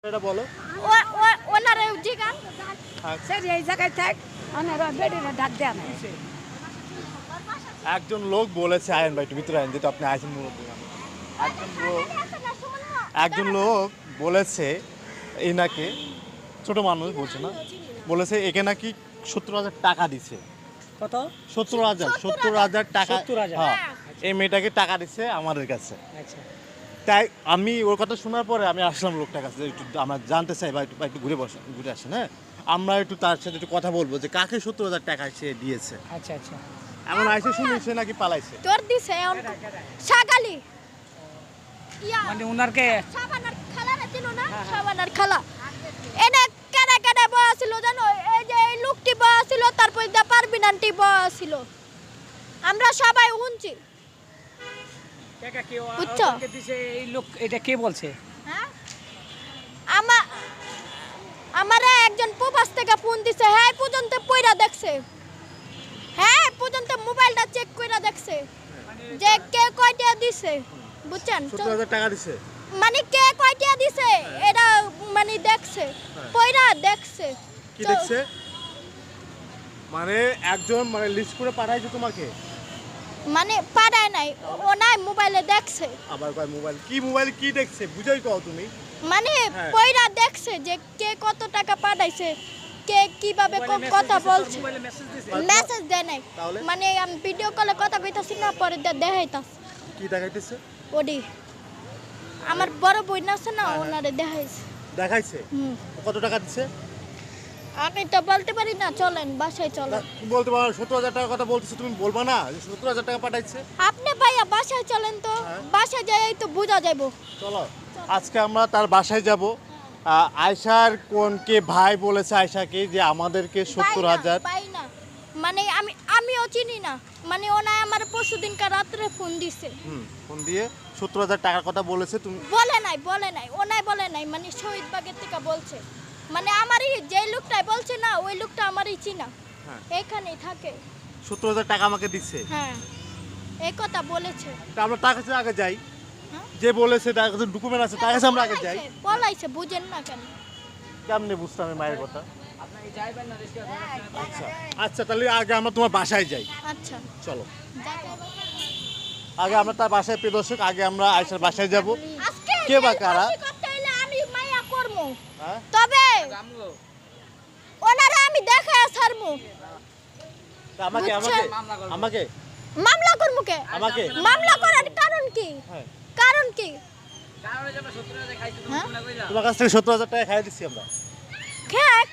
এটা বলো ওনারে জিগান স্যার এই জায়গায় থাক ওনারা বেডিরে ডাক দেন একজন লোক বলেছে আয়ন ভাই একটু ভিতরে আইন যেটা আপনি আইছেন একজন লোক বলেছে এনাকে ছোট মানুষ বলছে না বলেছে একে নাকি 70,000 টাকা দিছে কত 70,000 টাকা 70,000 হ্যাঁ এই মেয়েটাকে টাকা দিছে আমাদের কাছে আচ্ছা তাই আমি ওর কথা শোনার পরে আমি আসলাম লোকটার কাছে একটু আমরা জানতে চাই বা একটু ঘুরে আসেন হ্যাঁ আমরা একটু তার সাথে একটু কথা বলবো যে কাকে 70,000 টাকা সে দিয়েছে আচ্ছা আচ্ছা এমন আইসে শুনেছে নাকি পালাইছে তোর দিছে সাগালি মানে উনারকে সাবানার খালারে চিনো না সাবানার খালা এনে কেডা কেডা বসছিল জানো এই যে এই লোকটি বসছিল তারপর দা পারবিন আন্টি বসছিল আমরা সবাই শুনছি টাকা কি বুঝছো? ওকে দিছে এই লোক এটা কে বলছে হ্যাঁ আমারে একজন প্রবাস থেকে ফোন দিছে হ্যাঁ পর্যন্ত পয়রা দেখছে হ্যাঁ পর্যন্ত মোবাইলটা চেক কইরা দেখছে যে কে কয়টা দিছে বুঝছেন 70,000 টাকা দিছে মানে কে কয়টা দিছে এটা মানে দেখছে পয়রা দেখছে কি দেখছে মানে একজন মানে লিস্ট করে পাঠাইছে তোমাকে মানে পাড়ায় নাই ও নাই মোবাইলে দেখছে আবার কয় মোবাইল কি দেখছে বুঝাই কও তুমি মানে হ্যাঁ। পয়রা দেখছে যে কে কত টাকা পাঠাইছে কে কিভাবে কথা বলছে মোবাইলে মেসেজ দিছে মেসেজ দেয় নাই তাহলে? মানে আমি ভিডিও কলে কথা কইতাছি না পরে দেখাইতাস কি দেখাইতেছে ওডি আমার বড় বোন আছে না ওনারে দেখাইছে দেখাইছে কত টাকা দিছে আমি তো বলতে পারি না চলেন বাসায় চলেন তুমি বলতে পারো 70,000 টাকার কথা বলতেছো তুমি বলবা না যে 70,000 টাকা পাঠাইছে আপনি ভাইয়া বাসায় চলেন তো হ্যাঁ। বাসায় যাই তো বোঝা যাবো চলো আজকে আমরা তার বাসায় যাব আয়শার কে ভাই বলেছে আয়শাকে যে আমাদেরকে 70,000 পাই না মানে আমিও চিনি না মানে ওনায় আমার পরশুদিনকার রাত্রে ফোন দিছে ফোন দিয়ে 70,000 টাকার কথা বলেছে তুমি বলে নাই ওনায় বলে নাই মানে শহীদ বাগের থেকে বলছে মানে আমারই যে লোকটাই বলছে না ওই লোকটা আমারই চিনা হ্যাঁ। এখানেই থাকে 70,000 টাকা আমাকে দিচ্ছে হ্যাঁ এই কথা বলেছে তা আমরা তার কাছে আগে যাই হ্যাঁ? যে বলেছে তার কাছে ডকুমেন্ট আছে তার কাছে আমরা আগে যাই বলাইছে বুঝেন না কেন কেমনে বুঝতাম এই মায়ের কথা আপনাকে যাইবেন না রিস্কা আচ্ছা আচ্ছা তাহলে আগে আমরা তোমার বাসায় যাই আচ্ছা চলো যাকে আগে আমরা তার বাসায় পেয়ে দর্শক আগে আমরা আয়শার বাসায় যাব আজকে কে বা কারা? এই করতে হইলে আমি মায়া করবো হ্যাঁ তবে আমলো ওনারা আমি দেখা ছাড়বো তা আমাকে বুঝছেন? আমাকে মামলা করবো কে আমাকে মামলা করার কারণ কি হ্যাঁ কারণ কি কারণে যাবে 70,000 খাইতে তুমি হ্যাঁ? কোনা কইলা তোমার কাছ থেকে 70,000 টাকা খাইয়ে দিচ্ছি আমরা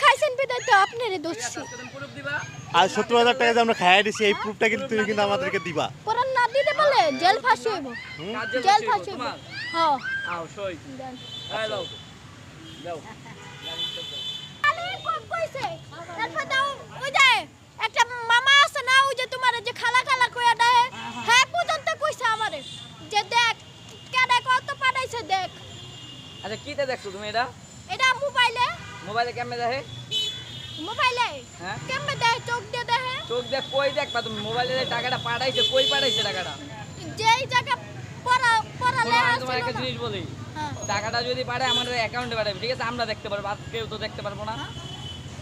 খাইছেন বিদায় তো আপনারই দোষী তুমি প্রুফ দিবা আর 70,000 টাকা যে আমরা খাইয়ে দিচ্ছি এই প্রুফটা কিন্তু তুমি কিন্তু আমাদেরকে দিবা পরান না দিতে বলে জেল ফাঁসি হইব জেল ফাঁসি হইব হ্যাঁ আও সই দেন। হ্যালো দাও আরে কোন কইছে তারপর দাও ওই যে একটা মামা আছে না ওই যে তোমার যে খালা খালা কইয়া দেয় হ্যাঁ পর্যন্ত কইছে আমারে যে দেখ কেডা কত পাঠাইছে দেখ আচ্ছা কিতে দেখছো তুমি এটা এটা মোবাইলে মোবাইলে কেমনে দেখে মোবাইলে হ্যাঁ কেমনে দেয় চোখ দিয়ে দেখে চোখ দেখ কই দেখবা তুমি মোবাইলে যে টাকাটা পাঠাইছে কই পাঠাইছে টাকাটা যেই জায়গা পড়ালে শোনো, আমি তোমার একটা জিনিস বলি হ্যাঁ টাকাটা যদি পাঠায় আমাদের অ্যাকাউন্টে পাঠাবে ঠিক আছে আমরা দেখতে পারবো আর কেউ তো দেখতে পারবো না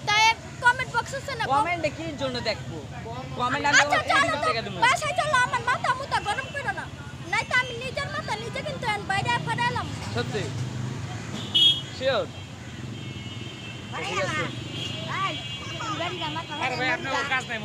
তাই কমেন্ট বক্স আছে না কমেন্টে কি জন্য দেখবো কমেন্ট আমি আচ্ছা চলো আমার তো, টাকা দেবো বাসায় চলো আমার মাথা মুথা গরম করো না নাই তো আমি নিজের মাথা নিজে কিন্তু বাইরে ফাটাইলাম সত্যি শিওর ঠিক আছে গাড়ি মাথা আরে ভাই আপনার কাজ নাই